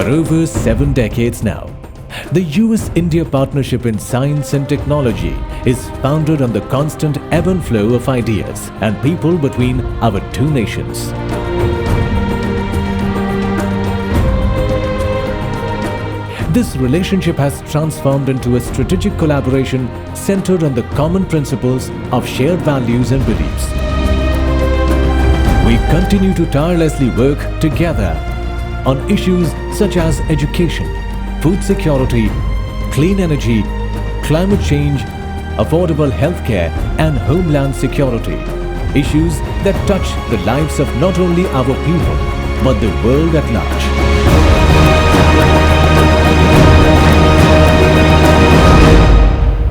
For over 7 decades now, the US-India partnership in science and technology is founded on the constant ebb and flow of ideas and people between our two nations. This relationship has transformed into a strategic collaboration centered on the common principles of shared values and beliefs. We continue to tirelessly work together on issues such as education, food security, clean energy, climate change, affordable healthcare and homeland security. Issues that touch the lives of not only our people but the world at large.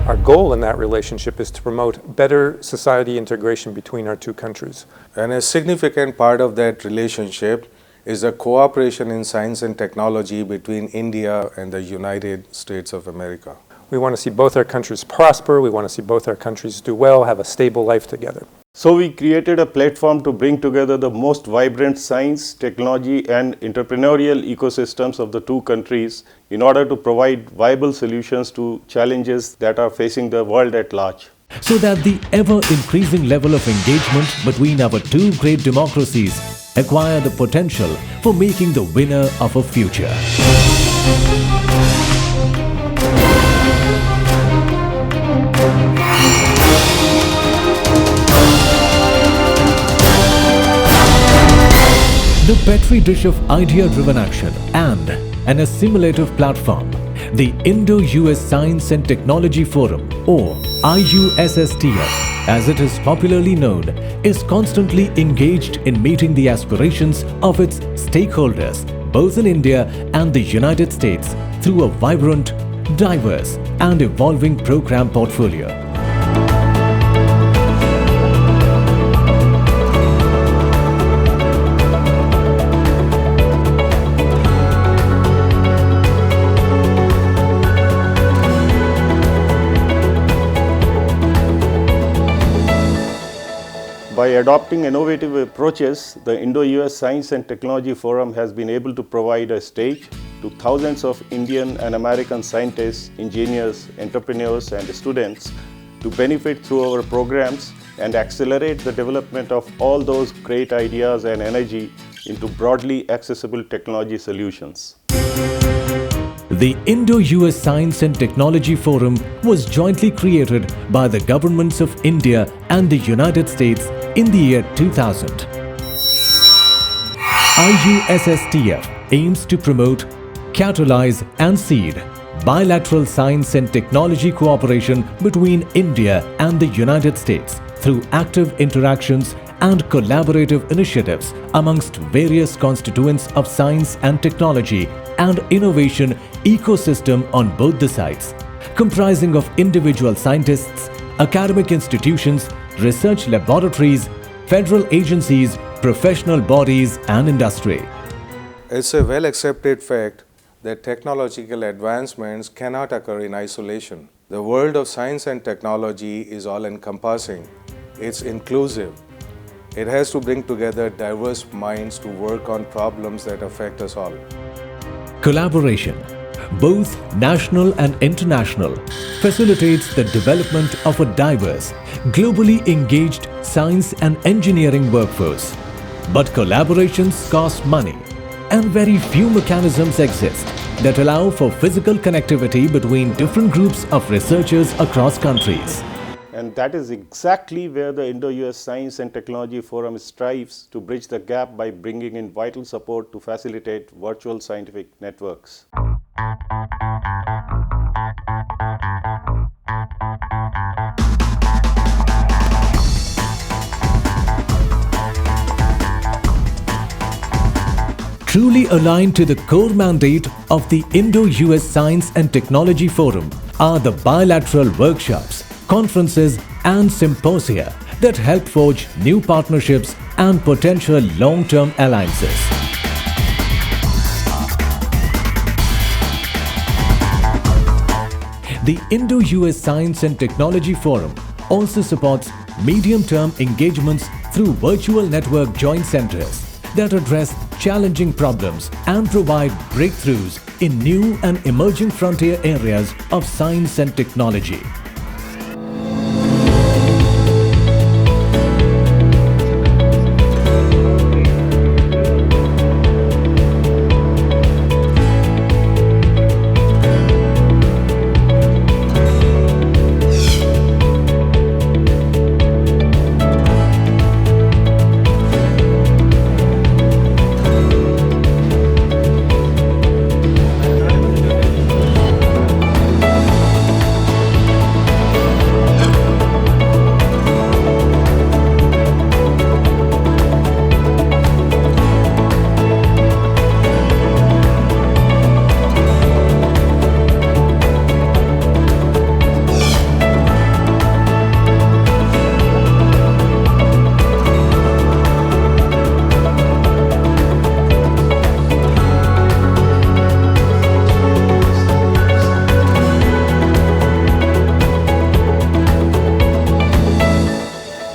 Our goal in that relationship is to promote better society integration between our two countries. And a significant part of that relationship is the cooperation in science and technology between India and the United States of America. We want to see both our countries prosper, we want to see both our countries do well, have a stable life together. So we created a platform to bring together the most vibrant science, technology and entrepreneurial ecosystems of the two countries in order to provide viable solutions to challenges that are facing the world at large. So that the ever-increasing level of engagement between our two great democracies acquire the potential for making the winner of a future. The petri dish of idea-driven action and an assimilative platform, the Indo-U.S. Science and Technology Forum, or IUSSTF, as it is popularly known, is constantly engaged in meeting the aspirations of its stakeholders, both in India and the United States, through a vibrant, diverse and evolving program portfolio. By adopting innovative approaches, the Indo-U.S. Science and Technology Forum has been able to provide a stage to thousands of Indian and American scientists, engineers, entrepreneurs and students to benefit through our programs and accelerate the development of all those great ideas and energy into broadly accessible technology solutions. The Indo-U.S. Science and Technology Forum was jointly created by the governments of India and the United States in the year 2000. IUSSTF aims to promote, catalyze and seed bilateral science and technology cooperation between India and the United States through active interactions and collaborative initiatives amongst various constituents of science and technology and innovation ecosystem on both the sides, comprising of individual scientists, academic institutions, research laboratories, federal agencies, professional bodies and industry. It's a well-accepted fact that technological advancements cannot occur in isolation. The world of science and technology is all-encompassing. It's inclusive. It has to bring together diverse minds to work on problems that affect us all. Collaboration, both national and international, facilitates the development of a diverse, globally engaged science and engineering workforce. But collaborations cost money, and very few mechanisms exist that allow for physical connectivity between different groups of researchers across countries. And that is exactly where the Indo-U.S. Science and Technology Forum strives to bridge the gap by bringing in vital support to facilitate virtual scientific networks. Truly aligned to the core mandate of the Indo-U.S. Science and Technology Forum are the bilateral workshops, conferences and symposia that help forge new partnerships and potential long-term alliances. The Indo-U.S. Science and Technology Forum also supports medium-term engagements through virtual network joint centers that address challenging problems and provide breakthroughs in new and emerging frontier areas of science and technology.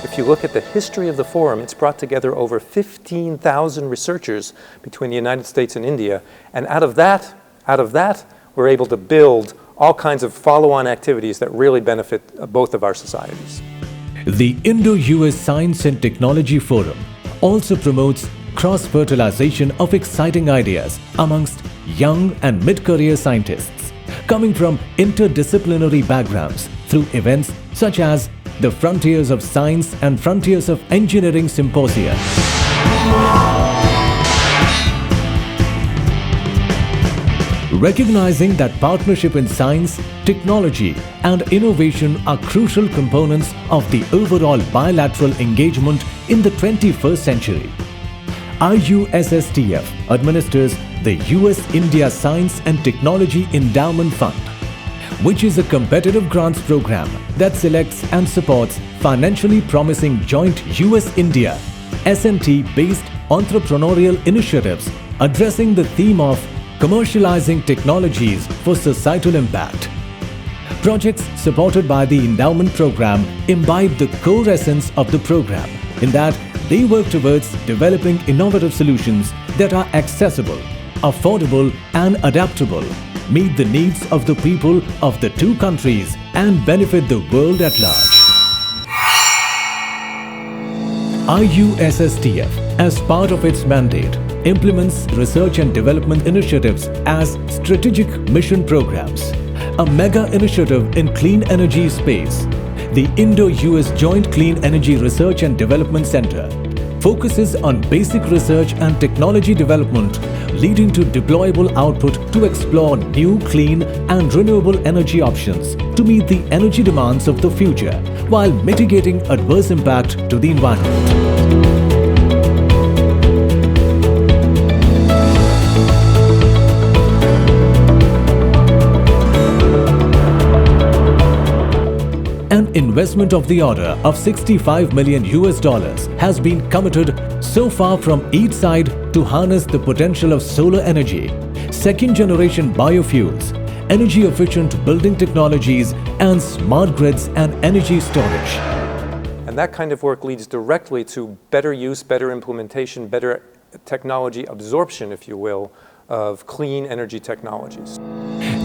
If you look at the history of the forum, it's brought together over 15,000 researchers between the United States and India, and out of that, we're able to build all kinds of follow-on activities that really benefit both of our societies. The Indo-U.S. Science and Technology Forum also promotes cross-fertilization of exciting ideas amongst young and mid-career scientists coming from interdisciplinary backgrounds through events such as the Frontiers of Science and Frontiers of Engineering Symposia. Recognizing that partnership in science, technology and innovation are crucial components of the overall bilateral engagement in the 21st century, IUSSTF administers the US-India Science and Technology Endowment Fund, which is a competitive grants program that selects and supports financially promising joint US-India S&T-based entrepreneurial initiatives addressing the theme of commercializing technologies for societal impact. Projects supported by the endowment program imbibe the core essence of the program in that they work towards developing innovative solutions that are accessible, affordable and adaptable, meet the needs of the people of the two countries and benefit the world at large. IUSSTF, as part of its mandate, implements research and development initiatives as strategic mission programs. A mega initiative in clean energy space, the Indo-U.S. Joint Clean Energy Research and Development Center focuses on basic research and technology development leading to deployable output to explore new clean and renewable energy options to meet the energy demands of the future while mitigating adverse impact to the environment. An investment of the order of $65 million has been committed so far from each side to harness the potential of solar energy, second-generation biofuels, energy-efficient building technologies, and smart grids and energy storage. And that kind of work leads directly to better use, better implementation, better technology absorption, if you will, of clean energy technologies.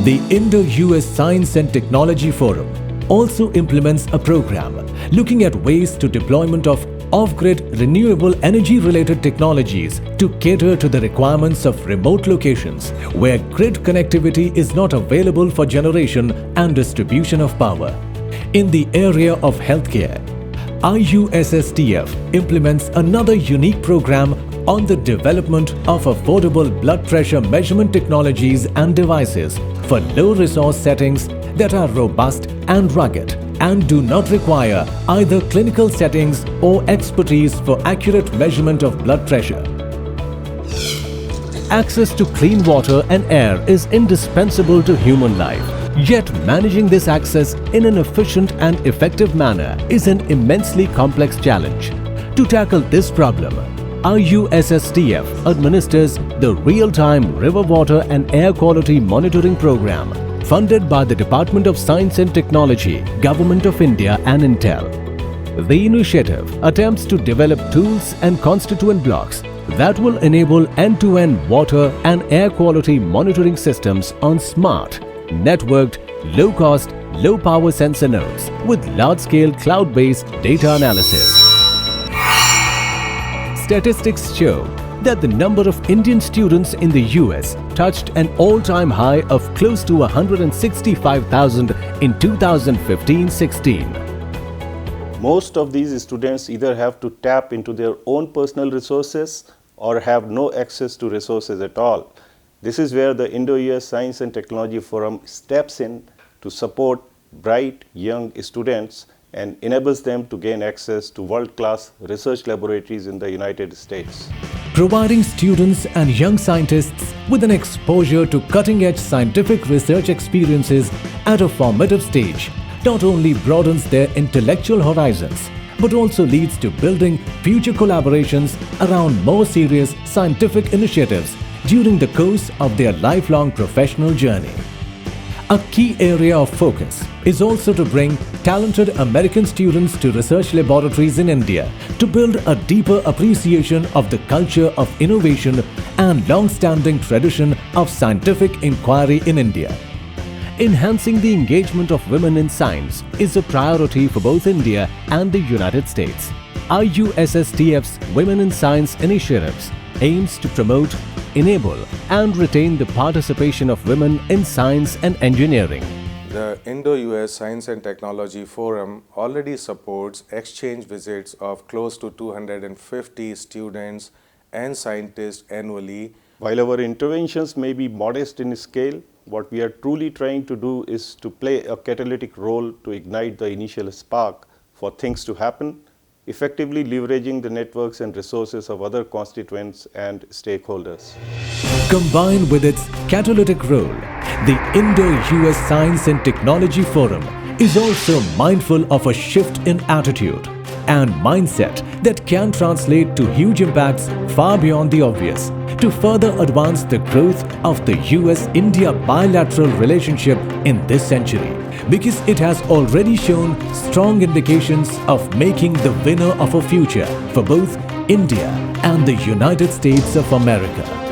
The Indo-U.S. Science and Technology Forum also implements a program looking at ways to deployment of off-grid renewable energy-related technologies to cater to the requirements of remote locations where grid connectivity is not available for generation and distribution of power. In the area of healthcare, IUSSTF implements another unique program on the development of affordable blood pressure measurement technologies and devices for low-resource settings that are robust and rugged and do not require either clinical settings or expertise for accurate measurement of blood pressure. Access to clean water and air is indispensable to human life. Yet managing this access in an efficient and effective manner is an immensely complex challenge. To tackle this problem, IUSSTF administers the Real-Time River Water and Air Quality Monitoring Program funded by the Department of Science and Technology, Government of India and Intel. The initiative attempts to develop tools and constituent blocks that will enable end-to-end water and air quality monitoring systems on smart, networked, low-cost, low-power sensor nodes with large-scale cloud-based data analysis. Statistics show that the number of Indian students in the US touched an all-time high of close to 165,000 in 2015-16. Most of these students either have to tap into their own personal resources or have no access to resources at all. This is where the Indo-U.S. Science and Technology Forum steps in to support bright young students and enables them to gain access to world-class research laboratories in the United States. Providing students and young scientists with an exposure to cutting-edge scientific research experiences at a formative stage not only broadens their intellectual horizons, but also leads to building future collaborations around more serious scientific initiatives during the course of their lifelong professional journey. A key area of focus is also to bring talented American students to research laboratories in India to build a deeper appreciation of the culture of innovation and long-standing tradition of scientific inquiry in India. Enhancing the engagement of women in science is a priority for both India and the United States. IUSSTF's Women in Science initiatives aims to promote, enable and retain the participation of women in science and engineering. The Indo-U.S. Science and Technology Forum already supports exchange visits of close to 250 students and scientists annually. While our interventions may be modest in scale, what we are truly trying to do is to play a catalytic role to ignite the initial spark for things to happen, effectively leveraging the networks and resources of other constituents and stakeholders. Combined with its catalytic role, the Indo-U.S. Science and Technology Forum is also mindful of a shift in attitude and mindset that can translate to huge impacts far beyond the obvious to further advance the growth of the US-India bilateral relationship in this century, because it has already shown strong indications of making the winner of a future for both India and the United States of America.